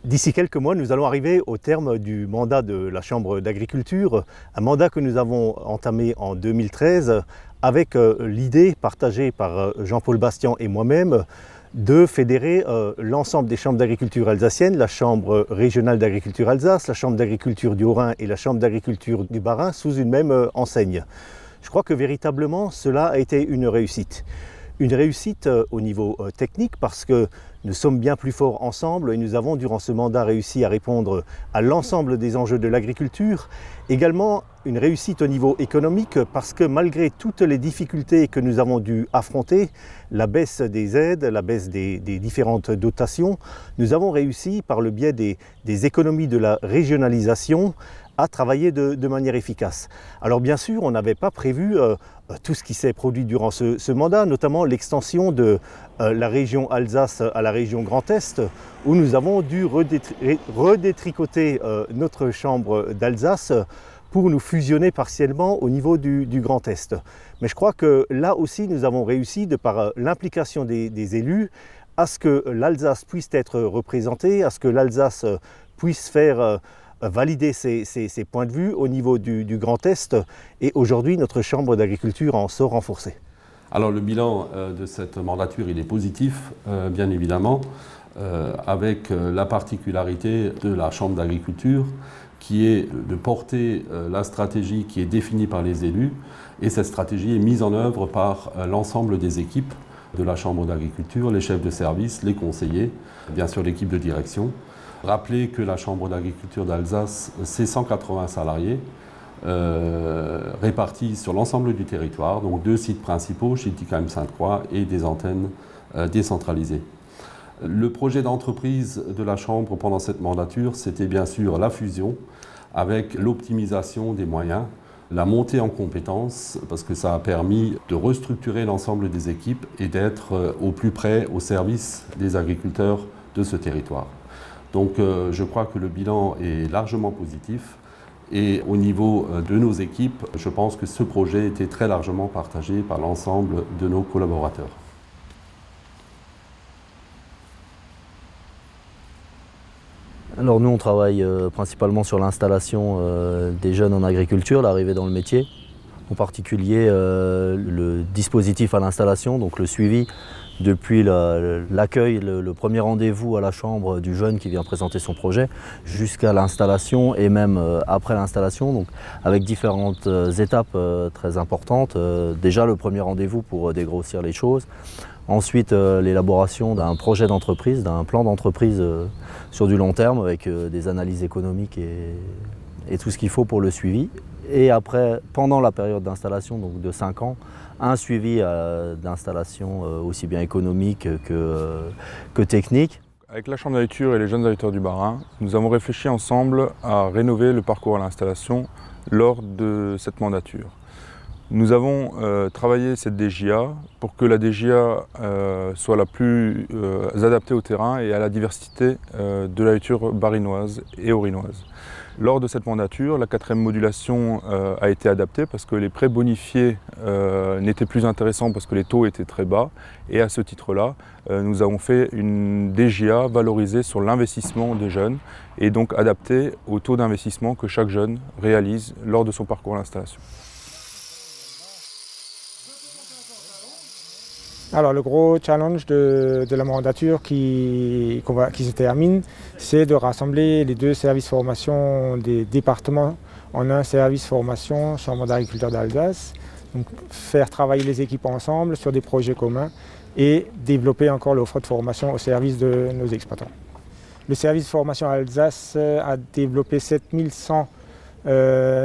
D'ici quelques mois, nous allons arriver au terme du mandat de la Chambre d'agriculture, un mandat que nous avons entamé en 2013 avec l'idée partagée par Jean-Paul Bastian et moi-même de fédérer l'ensemble des chambres d'agriculture alsaciennes, la Chambre régionale d'agriculture Alsace, la Chambre d'agriculture du Haut-Rhin et la Chambre d'agriculture du Bas-Rhin sous une même enseigne. Je crois que véritablement cela a été une réussite. Une réussite au niveau technique parce que nous sommes bien plus forts ensemble et nous avons durant ce mandat réussi à répondre à l'ensemble des enjeux de l'agriculture. Également une réussite au niveau économique parce que malgré toutes les difficultés que nous avons dû affronter, la baisse des aides, la baisse des différentes dotations, nous avons réussi par le biais des économies de la régionalisation à travailler de manière efficace. Alors bien sûr, on n'avait pas prévu tout ce qui s'est produit durant ce mandat, notamment l'extension de la région Alsace à la région Grand Est, où nous avons dû redétricoter notre chambre d'Alsace pour nous fusionner partiellement au niveau du Grand Est. Mais je crois que là aussi, nous avons réussi, de par l'implication des élus, à ce que l'Alsace puisse être représentée, à ce que l'Alsace puisse faire valider ses points de vue au niveau du Grand Est, et aujourd'hui notre Chambre d'agriculture en sort renforcée. Alors le bilan de cette mandature il est positif, bien évidemment, avec la particularité de la Chambre d'agriculture qui est de porter la stratégie qui est définie par les élus, et cette stratégie est mise en œuvre par l'ensemble des équipes de la Chambre d'agriculture, les chefs de service, les conseillers, bien sûr l'équipe de direction. Rappelez que la Chambre d'agriculture d'Alsace, c'est 180 salariés répartis sur l'ensemble du territoire, donc 2 sites principaux, Schiltigheim-Sainte-Croix, et des antennes décentralisées. Le projet d'entreprise de la Chambre pendant cette mandature, c'était bien sûr la fusion avec l'optimisation des moyens, la montée en compétences, parce que ça a permis de restructurer l'ensemble des équipes et d'être au plus près, au service des agriculteurs de ce territoire. Donc je crois que le bilan est largement positif, et au niveau de nos équipes, je pense que ce projet était très largement partagé par l'ensemble de nos collaborateurs. Alors nous on travaille principalement sur l'installation des jeunes en agriculture, l'arrivée dans le métier. En particulier le dispositif à l'installation, donc le suivi depuis l'accueil, le premier rendez-vous à la chambre du jeune qui vient présenter son projet, jusqu'à l'installation et même après l'installation, donc avec différentes étapes très importantes. Déjà le premier rendez-vous pour dégrossir les choses, ensuite l'élaboration d'un projet d'entreprise, d'un plan d'entreprise sur du long terme avec des analyses économiques et tout ce qu'il faut pour le suivi. Et après, pendant la période d'installation, donc de 5 ans, un suivi d'installation aussi bien économique que technique. Avec la Chambre d'agriculture et les jeunes agriculteurs du Bas-Rhin, nous avons réfléchi ensemble à rénover le parcours à l'installation lors de cette mandature. Nous avons travaillé cette DJA pour que la DJA soit la plus adaptée au terrain et à la diversité de l'agriculture barinoise et haut-rhinoise. Lors de cette mandature, la 4e modulation a été adaptée parce que les prêts bonifiés n'étaient plus intéressants parce que les taux étaient très bas. Et à ce titre-là, nous avons fait une DJA valorisée sur l'investissement des jeunes et donc adaptée au taux d'investissement que chaque jeune réalise lors de son parcours à l'installation. Alors le gros challenge de la mandature qui se termine, c'est de rassembler les 2 services formation des départements en un service formation Chambre d'agriculture d'Alsace. Donc faire travailler les équipes ensemble sur des projets communs et développer encore l'offre de formation au service de nos exploitants. Le service formation Alsace a développé 7100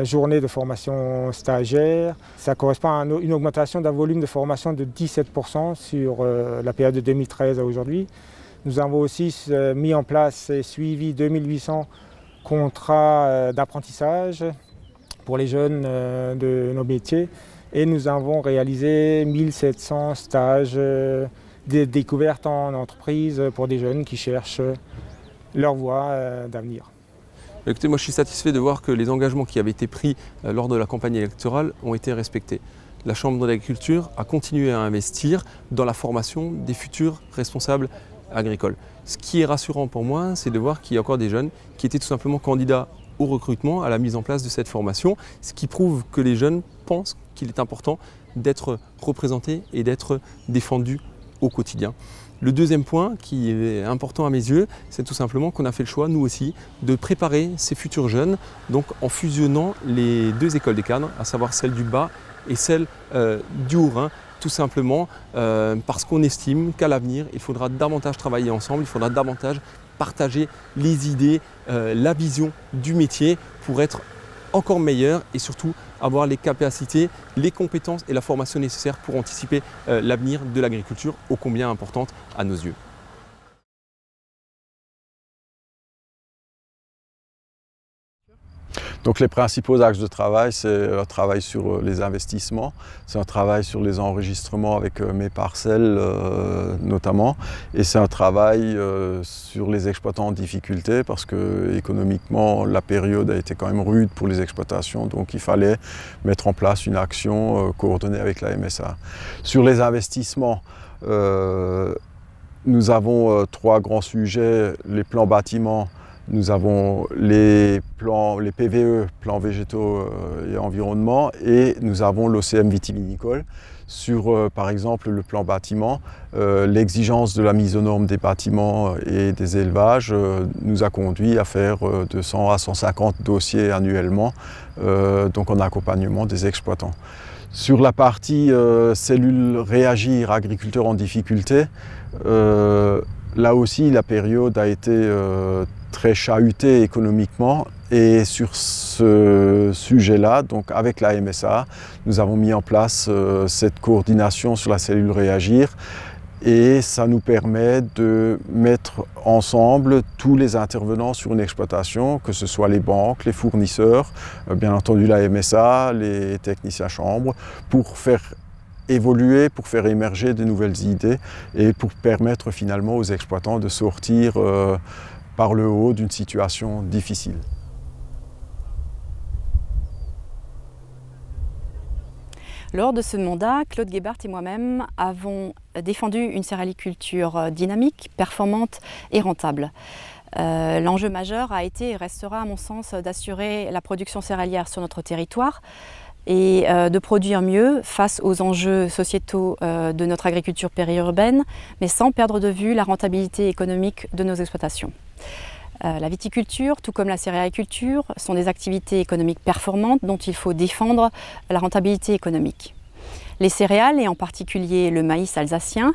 journées de formation stagiaire. Ça correspond à une augmentation d'un volume de formation de 17% sur la période de 2013 à aujourd'hui. Nous avons aussi mis en place et suivi 2800 contrats d'apprentissage pour les jeunes de nos métiers, et nous avons réalisé 1700 stages de découverte en entreprise pour des jeunes qui cherchent leur voie d'avenir. Écoutez, moi je suis satisfait de voir que les engagements qui avaient été pris lors de la campagne électorale ont été respectés. La Chambre d'agriculture a continué à investir dans la formation des futurs responsables agricole. Ce qui est rassurant pour moi, c'est de voir qu'il y a encore des jeunes qui étaient tout simplement candidats au recrutement, à la mise en place de cette formation, ce qui prouve que les jeunes pensent qu'il est important d'être représentés et d'être défendus au quotidien. Le deuxième point qui est important à mes yeux, c'est tout simplement qu'on a fait le choix, nous aussi, de préparer ces futurs jeunes, donc en fusionnant les deux écoles des cadres, à savoir celle du Bas et celle du Haut-Rhin, tout simplement parce qu'on estime qu'à l'avenir, il faudra davantage travailler ensemble, il faudra davantage partager les idées, la vision du métier pour être encore meilleur et surtout avoir les capacités, les compétences et la formation nécessaires pour anticiper l'avenir de l'agriculture ô combien importante à nos yeux. Donc les principaux axes de travail, c'est un travail sur les investissements, c'est un travail sur les enregistrements avec mes parcelles notamment, et c'est un travail sur les exploitants en difficulté parce que économiquement la période a été quand même rude pour les exploitations, donc il fallait mettre en place une action coordonnée avec la MSA. Sur les investissements, nous avons trois grands sujets, les plans bâtiments. Nous avons les PVE, plans végétaux et environnement, et nous avons l'OCM vitivinicole. Sur, par exemple, le plan bâtiment, l'exigence de la mise aux normes des bâtiments et des élevages nous a conduit à faire 200 à 150 dossiers annuellement, donc en accompagnement des exploitants. Sur la partie cellule réagir, agriculteurs en difficulté, là aussi la période a été très chahutée économiquement, et sur ce sujet-là, donc avec la MSA, nous avons mis en place cette coordination sur la cellule réagir, et ça nous permet de mettre ensemble tous les intervenants sur une exploitation, que ce soit les banques, les fournisseurs, bien entendu la MSA, les techniciens chambre, pour faire évoluer, pour faire émerger de nouvelles idées et pour permettre finalement aux exploitants de sortir par le haut d'une situation difficile. Lors de ce mandat, Claude Gebhardt et moi-même avons défendu une céréaliculture dynamique, performante et rentable. L'enjeu majeur a été et restera à mon sens d'assurer la production céréalière sur notre territoire et de produire mieux face aux enjeux sociétaux de notre agriculture périurbaine, mais sans perdre de vue la rentabilité économique de nos exploitations. La viticulture, tout comme la céréaliculture, sont des activités économiques performantes dont il faut défendre la rentabilité économique. Les céréales, et en particulier le maïs alsacien,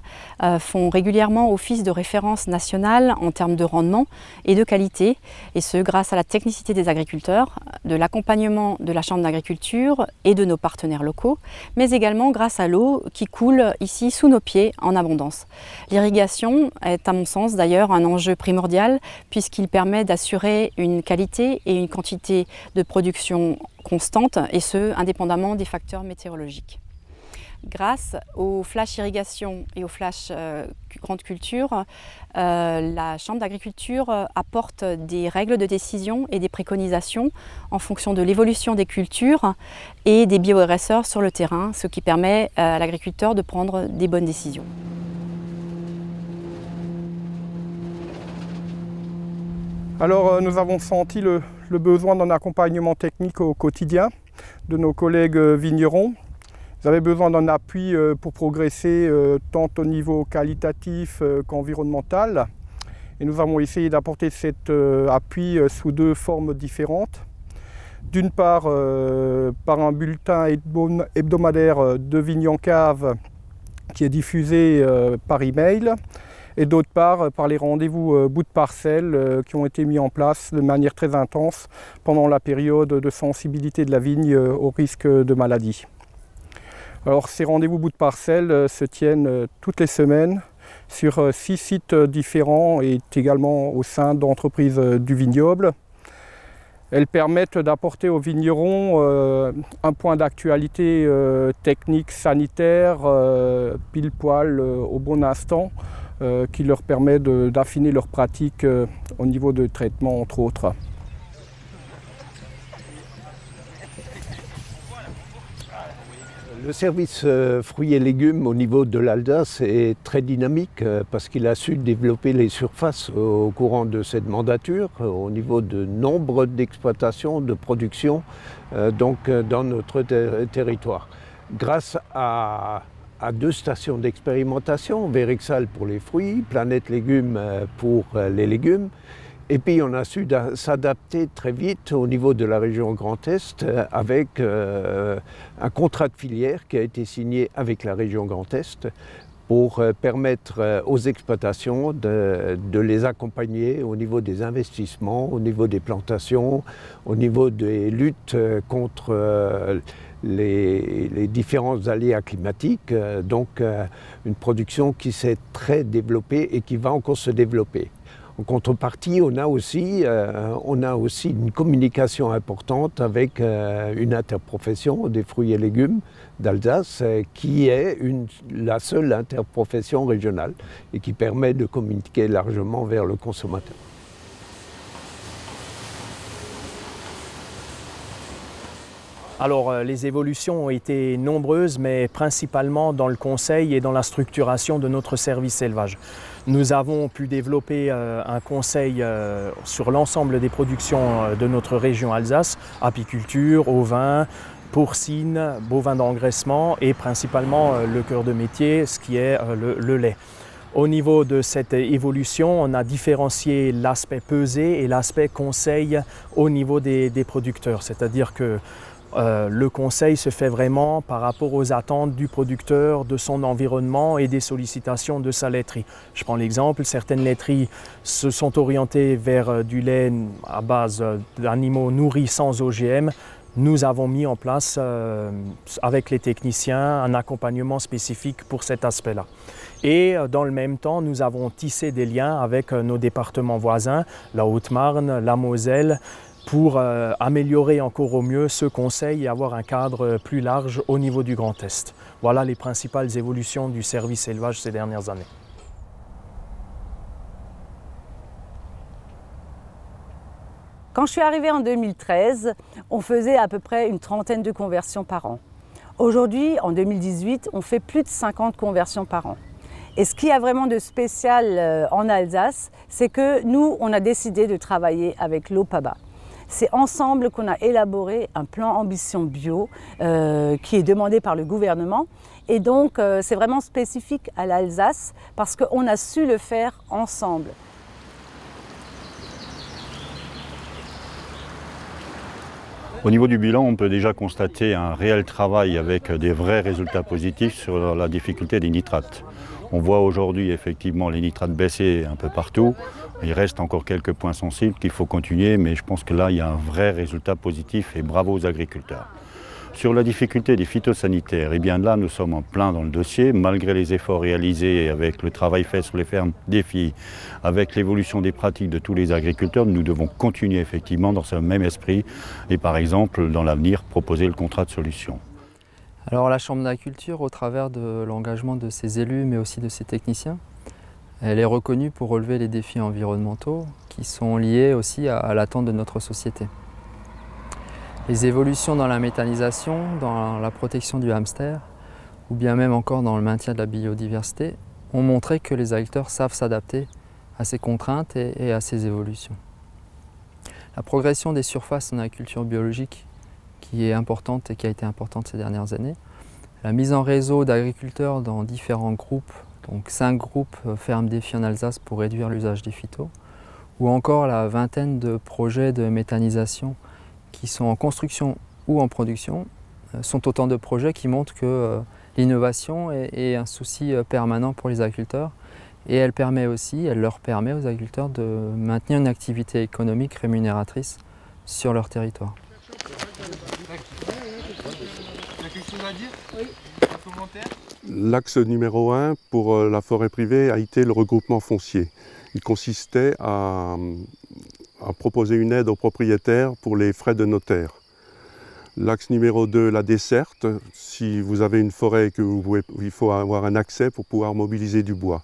font régulièrement office de référence nationale en termes de rendement et de qualité, et ce grâce à la technicité des agriculteurs, de l'accompagnement de la Chambre d'agriculture et de nos partenaires locaux, mais également grâce à l'eau qui coule ici sous nos pieds en abondance. L'irrigation est à mon sens d'ailleurs un enjeu primordial puisqu'il permet d'assurer une qualité et une quantité de production constante, et ce, indépendamment des facteurs météorologiques. Grâce au flash irrigation et au flash grande culture, la Chambre d'agriculture apporte des règles de décision et des préconisations en fonction de l'évolution des cultures et des bio-RSE sur le terrain, ce qui permet à l'agriculteur de prendre des bonnes décisions. Alors nous avons senti le besoin d'un accompagnement technique au quotidien de nos collègues vignerons. Ils avaient besoin d'un appui pour progresser tant au niveau qualitatif qu'environnemental. Et nous avons essayé d'apporter cet appui sous deux formes différentes. D'une part, par un bulletin hebdomadaire de Vignes en Cave qui est diffusé par email, et d'autre part par les rendez-vous bout de parcelle qui ont été mis en place de manière très intense pendant la période de sensibilité de la vigne au risque de maladie. Alors ces rendez-vous bout de parcelle se tiennent toutes les semaines sur 6 sites différents et également au sein d'entreprises du vignoble. Elles permettent d'apporter aux vignerons un point d'actualité technique, sanitaire, pile poil au bon instant, qui leur permet d'affiner leurs pratiques au niveau de traitement entre autres. Le service fruits et légumes au niveau de l'Alsace est très dynamique parce qu'il a su développer les surfaces au courant de cette mandature au niveau de nombre d'exploitations, de production dans notre territoire. Grâce à 2 stations d'expérimentation, Vérexal pour les fruits, Planète Légumes pour les légumes. Et puis on a su s'adapter très vite au niveau de la région Grand Est avec un contrat de filière qui a été signé avec la région Grand Est pour permettre aux exploitations de les accompagner au niveau des investissements, au niveau des plantations, au niveau des luttes contre les différents aléas climatiques. Donc une production qui s'est très développée et qui va encore se développer. En contrepartie, on a aussi une communication importante avec une interprofession des fruits et légumes d'Alsace qui est la seule interprofession régionale et qui permet de communiquer largement vers le consommateur. Alors les évolutions ont été nombreuses, mais principalement dans le conseil et dans la structuration de notre service élevage. Nous avons pu développer un conseil sur l'ensemble des productions de notre région Alsace, apiculture, ovins, porcine, bovins d'engraissement et principalement le cœur de métier, ce qui est le lait. Au niveau de cette évolution, on a différencié l'aspect pesé et l'aspect conseil au niveau des producteurs, c'est-à-dire que le conseil se fait vraiment par rapport aux attentes du producteur, de son environnement et des sollicitations de sa laiterie. Je prends l'exemple, certaines laiteries se sont orientées vers du lait à base d'animaux nourris sans OGM. Nous avons mis en place, avec les techniciens, un accompagnement spécifique pour cet aspect-là. Et dans le même temps, nous avons tissé des liens avec nos départements voisins, la Haute-Marne, la Moselle, pour améliorer encore au mieux ce conseil et avoir un cadre plus large au niveau du Grand Est. Voilà les principales évolutions du service élevage ces dernières années. Quand je suis arrivée en 2013, on faisait à peu près une trentaine de conversions par an. Aujourd'hui, en 2018, on fait plus de 50 conversions par an. Et ce qu'il y a vraiment de spécial en Alsace, c'est que nous, on a décidé de travailler avec l'OPABA. C'est ensemble qu'on a élaboré un plan ambition bio qui est demandé par le gouvernement. Et donc, c'est vraiment spécifique à l'Alsace parce qu'on a su le faire ensemble. Au niveau du bilan, on peut déjà constater un réel travail avec des vrais résultats positifs sur la difficulté des nitrates. On voit aujourd'hui effectivement les nitrates baisser un peu partout. Il reste encore quelques points sensibles qu'il faut continuer, mais je pense que là, il y a un vrai résultat positif et bravo aux agriculteurs. Sur la difficulté des phytosanitaires, eh bien là, nous sommes en plein dans le dossier, malgré les efforts réalisés avec le travail fait sur les fermes défis, avec l'évolution des pratiques de tous les agriculteurs, nous devons continuer effectivement dans ce même esprit et par exemple, dans l'avenir, proposer le contrat de solution. Alors la Chambre d'agriculture, au travers de l'engagement de ses élus, mais aussi de ses techniciens, elle est reconnue pour relever les défis environnementaux qui sont liés aussi à l'attente de notre société. Les évolutions dans la méthanisation, dans la protection du hamster, ou bien même encore dans le maintien de la biodiversité, ont montré que les agriculteurs savent s'adapter à ces contraintes et à ces évolutions. La progression des surfaces en agriculture biologique, qui est importante et qui a été importante ces dernières années, la mise en réseau d'agriculteurs dans différents groupes, donc 5 groupes fermes défis en Alsace pour réduire l'usage des phytos, ou encore la vingtaine de projets de méthanisation qui sont en construction ou en production, sont autant de projets qui montrent que l'innovation est un souci permanent pour les agriculteurs et elle leur permet aux agriculteurs de maintenir une activité économique rémunératrice sur leur territoire. L'axe numéro 1 pour la forêt privée a été le regroupement foncier. Il consistait à proposer une aide aux propriétaires pour les frais de notaire. L'axe numéro 2, la desserte. Si vous avez une forêt et qu'il faut avoir un accès pour pouvoir mobiliser du bois.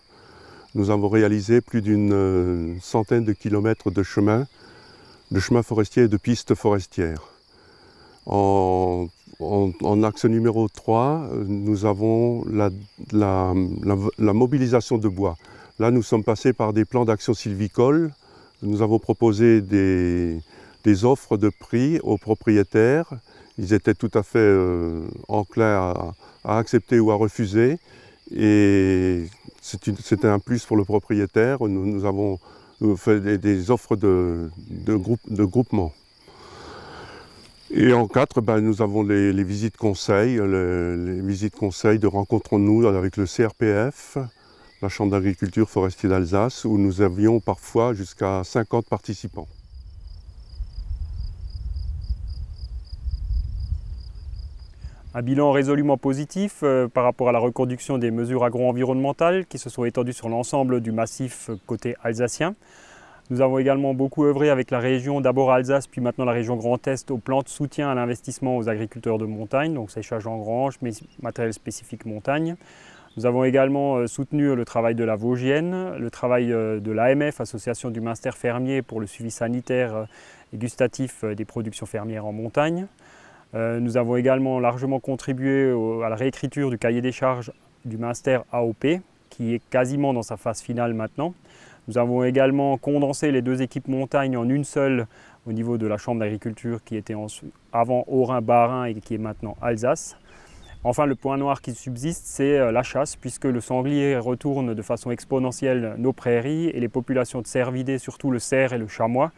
Nous avons réalisé plus d'une centaine de kilomètres de chemins forestiers et de pistes forestières. En en axe numéro 3, nous avons la mobilisation de bois. Là, nous sommes passés par des plans d'action sylvicole. Nous avons proposé des offres de prix aux propriétaires. Ils étaient tout à fait enclins à accepter ou à refuser. Et c'était un plus pour le propriétaire. Nous avons fait des offres de groupement. Et en 4, nous avons les visites conseils, les visites conseils de Rencontrons-nous avec le CRPF, la Chambre d'agriculture forestier d'Alsace, où nous avions parfois jusqu'à 50 participants. Un bilan résolument positif par rapport à la reconduction des mesures agro-environnementales qui se sont étendues sur l'ensemble du massif côté alsacien. Nous avons également beaucoup œuvré avec la région, d'abord Alsace, puis maintenant la région Grand Est, au plan de soutien à l'investissement aux agriculteurs de montagne, donc séchage en grange, mais matériel spécifique montagne. Nous avons également soutenu le travail de la Vosgienne, le travail de l'AMF, Association du Munster fermier, pour le suivi sanitaire et gustatif des productions fermières en montagne. Nous avons également largement contribué à la réécriture du cahier des charges du Munster AOP, qui est quasiment dans sa phase finale maintenant. Nous avons également condensé les deux équipes montagne en une seule au niveau de la Chambre d'agriculture qui était avant Haut-Rhin-Bas-Rhin et qui est maintenant Alsace. Enfin, le point noir qui subsiste, c'est la chasse, puisque le sanglier retourne de façon exponentielle nos prairies et les populations de cervidés, surtout le cerf et le chamois,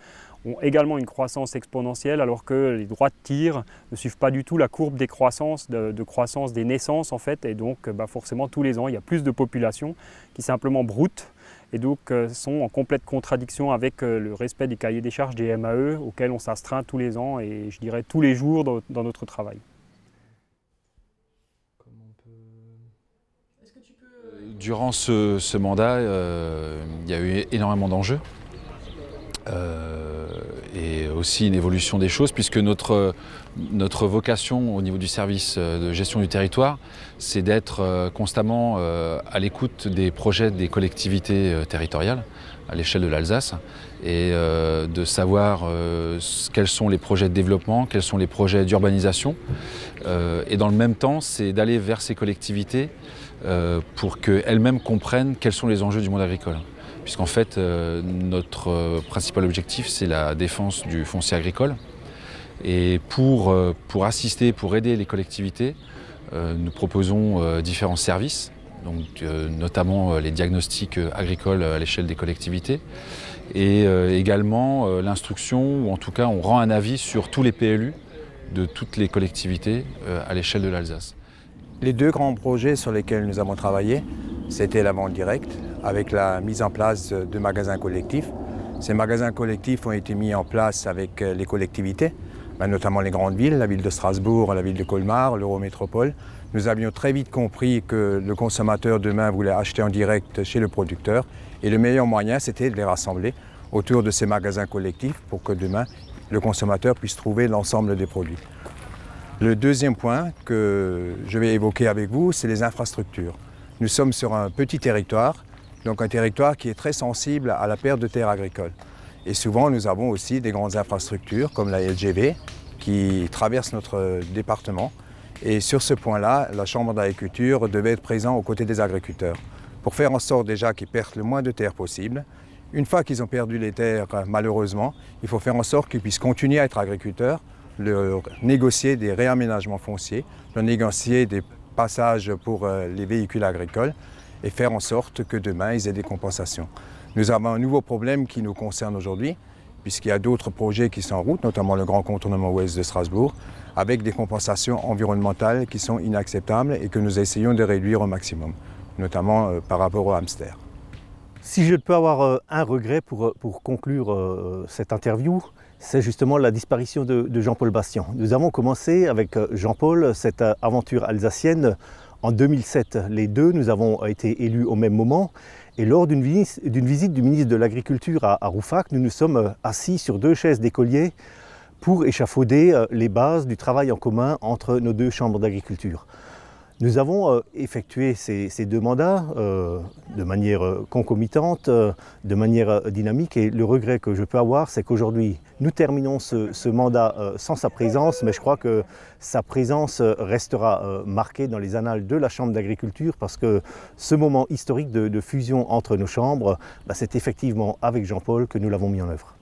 ont également une croissance exponentielle, alors que les droits de tir ne suivent pas du tout la courbe des croissances, de croissance des naissances en fait, et donc forcément tous les ans il y a plus de populations qui simplement broutent et donc sont en complète contradiction avec le respect des cahiers des charges des MAE auxquels on s'astreint tous les ans et je dirais tous les jours dans notre travail. Durant ce mandat, il y a eu énormément d'enjeux. Et aussi une évolution des choses, puisque notre vocation au niveau du service de gestion du territoire, c'est d'être constamment à l'écoute des projets des collectivités territoriales à l'échelle de l'Alsace et de savoir quels sont les projets de développement, quels sont les projets d'urbanisation. Et dans le même temps, c'est d'aller vers ces collectivités pour qu'elles-mêmes comprennent quels sont les enjeux du monde agricole. Puisqu'en fait, notre principal objectif, c'est la défense du foncier agricole. Et pour assister, pour aider les collectivités, nous proposons différents services, donc, notamment les diagnostics agricoles à l'échelle des collectivités, et également l'instruction, ou en tout cas on rend un avis sur tous les PLU de toutes les collectivités à l'échelle de l'Alsace. Les deux grands projets sur lesquels nous avons travaillé, c'était la vente directe, avec la mise en place de magasins collectifs. Ces magasins collectifs ont été mis en place avec les collectivités, notamment les grandes villes, la ville de Strasbourg, la ville de Colmar, l'Eurométropole. Nous avions très vite compris que le consommateur demain voulait acheter en direct chez le producteur et le meilleur moyen, c'était de les rassembler autour de ces magasins collectifs pour que demain, le consommateur puisse trouver l'ensemble des produits. Le deuxième point que je vais évoquer avec vous, c'est les infrastructures. Nous sommes sur un petit territoire, donc un territoire qui est très sensible à la perte de terres agricoles. Et souvent, nous avons aussi des grandes infrastructures comme la LGV qui traverse notre département. Et sur ce point-là, la Chambre d'agriculture devait être présente aux côtés des agriculteurs pour faire en sorte déjà qu'ils perdent le moins de terres possible. Une fois qu'ils ont perdu les terres, malheureusement, il faut faire en sorte qu'ils puissent continuer à être agriculteurs, négocier des réaménagements fonciers, négocier des passages pour les véhicules agricoles et faire en sorte que demain, ils aient des compensations. Nous avons un nouveau problème qui nous concerne aujourd'hui, puisqu'il y a d'autres projets qui sont en route, notamment le grand contournement ouest de Strasbourg, avec des compensations environnementales qui sont inacceptables et que nous essayons de réduire au maximum, notamment par rapport au hamster. Si je peux avoir un regret pour conclure cette interview, c'est justement la disparition de Jean-Paul Bastien. Nous avons commencé avec Jean-Paul cette aventure alsacienne en 2007. Les deux, nous avons été élus au même moment. Et lors d'une visite du ministre de l'Agriculture à Rouffach, nous nous sommes assis sur deux chaises d'écoliers pour échafauder les bases du travail en commun entre nos deux chambres d'agriculture. Nous avons effectué ces 2 mandats de manière concomitante, de manière dynamique, et le regret que je peux avoir, c'est qu'aujourd'hui, nous terminons ce mandat sans sa présence, mais je crois que sa présence restera marquée dans les annales de la Chambre d'agriculture, parce que ce moment historique de fusion entre nos chambres, c'est effectivement avec Jean-Paul que nous l'avons mis en œuvre.